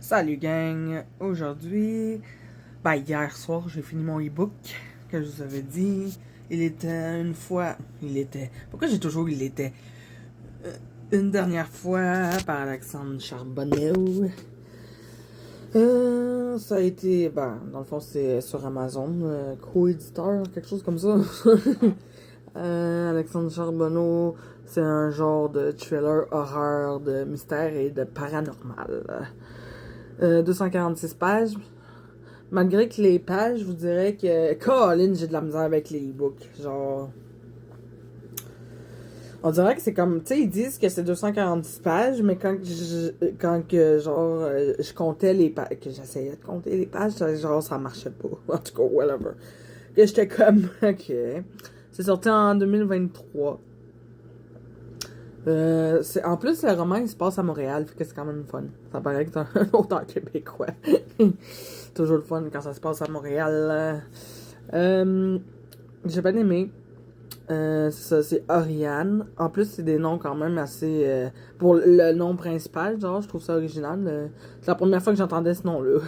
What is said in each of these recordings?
Salut gang! Aujourd'hui, hier soir, j'ai fini mon e-book que je vous avais dit. Il était une fois. Pourquoi j'ai toujours il était? Une dernière fois par Alexandre Charbonneau. Ça a été. Dans le fond, c'est sur Amazon, co-éditeur, quelque chose comme ça. Alexandre Charbonneau, c'est un genre de thriller horreur, de mystère et de paranormal. 246 pages. Malgré que les pages, je vous dirais que Colin, j'ai de la misère avec les e-books. Genre. On dirait que c'est comme. Tu sais, ils disent que c'est 246 pages, mais je comptais les pages. Que j'essayais de compter les pages, genre, ça marchait pas. En tout cas, whatever. Que j'étais comme. Ok. C'est sorti en 2023. En plus, le roman, il se passe à Montréal, fait que c'est quand même fun. Ça paraît que c'est un auteur québécois. Toujours le fun quand ça se passe à Montréal. J'ai bien aimé. C'est Oriane. En plus, c'est des noms quand même assez... pour le nom principal, genre, je trouve ça original. C'est la première fois que j'entendais ce nom-là.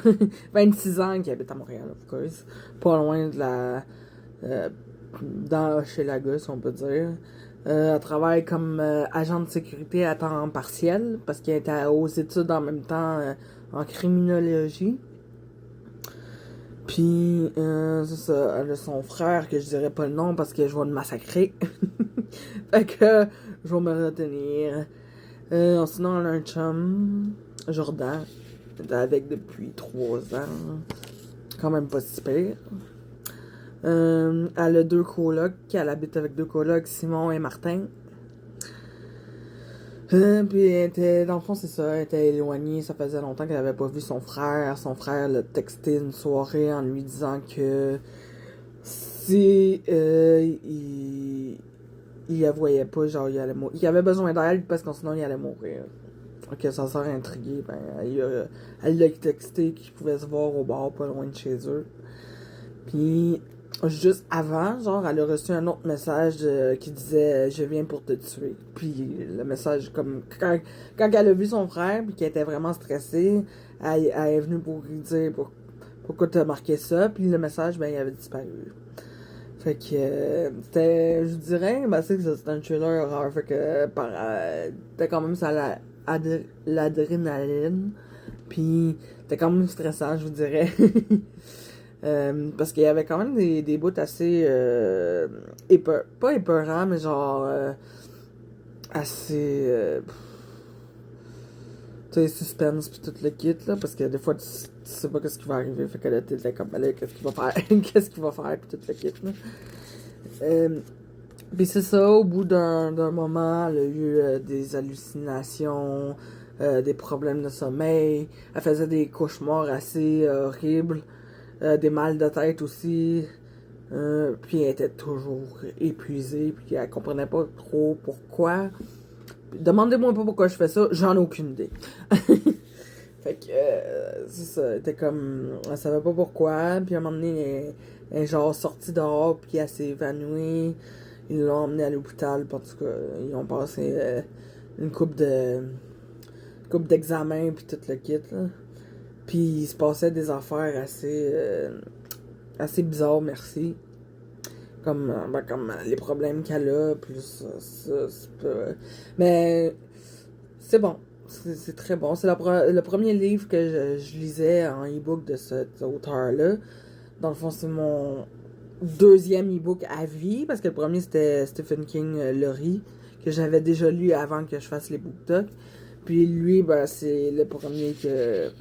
26 ans qui habite à Montréal, of course. Pas loin de la... dans Hochelaga, si on peut dire. Elle travaille comme agent de sécurité à temps partiel parce qu'elle était aux études en même temps en criminologie. Puis, c'est ça, elle a son frère que je dirais pas le nom parce que je vais le massacrer. Fait que je vais me retenir. Sinon, elle a un chum, Jordan, elle est avec depuis 3 ans. Quand même pas si pire. Elle a 2 colocs, elle habite avec 2 colocs, Simon et Martin. Puis elle était, dans le fond, c'est ça, elle était éloignée, ça faisait longtemps qu'elle avait pas vu son frère. Son frère l'a texté une soirée en lui disant que si il la voyait pas, genre il allait mourir. Il avait besoin d'aide parce que sinon il allait mourir. Ok, sa soeur intriguée, elle l'a texté qu'il pouvait se voir au bar pas loin de chez eux. Puis juste avant, genre, elle a reçu un autre message qui disait je viens pour te tuer. Puis le message, comme quand elle a vu son frère, puis qu'elle était vraiment stressée, elle est venue pour lui dire pourquoi t'as marqué ça. Puis le message, il avait disparu. Fait que c'était, je dirais, c'est que c'était un thriller horreur. Fait que t'as quand même ça l'adrénaline. Puis c'était quand même stressant, je vous dirais. Parce qu'il y avait quand même des bouts assez pas épeurants, mais genre assez tu sais, suspense pis tout le kit là, parce que des fois tu sais pas qu'est-ce qui va arriver, fait que là t'es comme là, qu'est-ce qu'il va faire qu'est-ce qu'il va faire pis tout le kit là. Pis c'est ça, au bout d'un moment, elle a eu des hallucinations, des problèmes de sommeil, elle faisait des cauchemars assez horribles. Des mal de tête aussi. Puis elle était toujours épuisée, puis elle comprenait pas trop pourquoi. Demandez-moi pas pourquoi je fais ça, j'en ai aucune idée. Fait que, c'est ça, elle était comme, elle savait pas pourquoi, puis à un moment donné, elle est genre sortie dehors, puis elle s'est évanouie. Ils l'ont emmenée à l'hôpital, en tout cas, ils ont passé une couple d'examens, puis tout le kit, là. Puis il se passait des affaires assez bizarres, merci. Comme les problèmes qu'elle a, plus ça, c'est pas... Mais c'est bon. C'est très bon. C'est le premier livre que je lisais en e-book de cet auteur-là. Dans le fond, c'est mon deuxième e-book à vie, parce que le premier, c'était Stephen King, Laurie, que j'avais déjà lu avant que je fasse les BookTok. Puis lui, c'est le premier que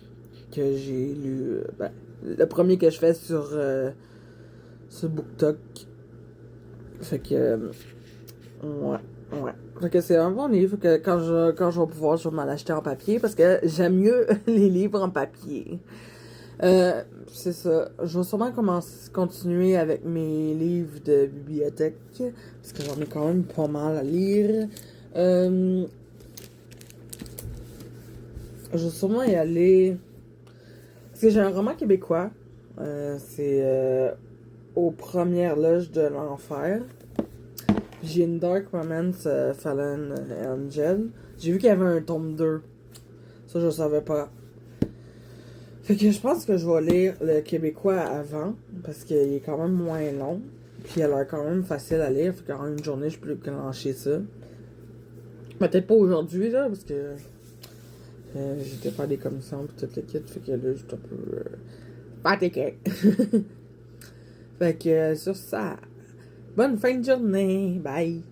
j'ai lu. Le premier que je fais sur BookTok. Fait que. Ouais. Fait que c'est un bon livre que quand je vais pouvoir, je vais m'en acheter en papier parce que j'aime mieux les livres en papier. C'est ça. Je vais sûrement continuer avec mes livres de bibliothèque parce que j'en ai quand même pas mal à lire. Je vais sûrement y aller. Parce que j'ai un roman québécois. C'est Aux premières loges de l'enfer. J'ai une Dark Romance Fallen Angel. J'ai vu qu'il y avait un tome 2. Ça, je savais pas. Fait que je pense que je vais lire le québécois avant, parce qu'il est quand même moins long. Puis il a l'air quand même facile à lire, fait qu'en une journée, je peux clencher ça. Peut-être pas aujourd'hui, là, parce que j'étais faire des commissions pis toute l'équipe, fait que là, j'étais un peu fatigué. Fait que sur ça, bonne fin de journée, bye!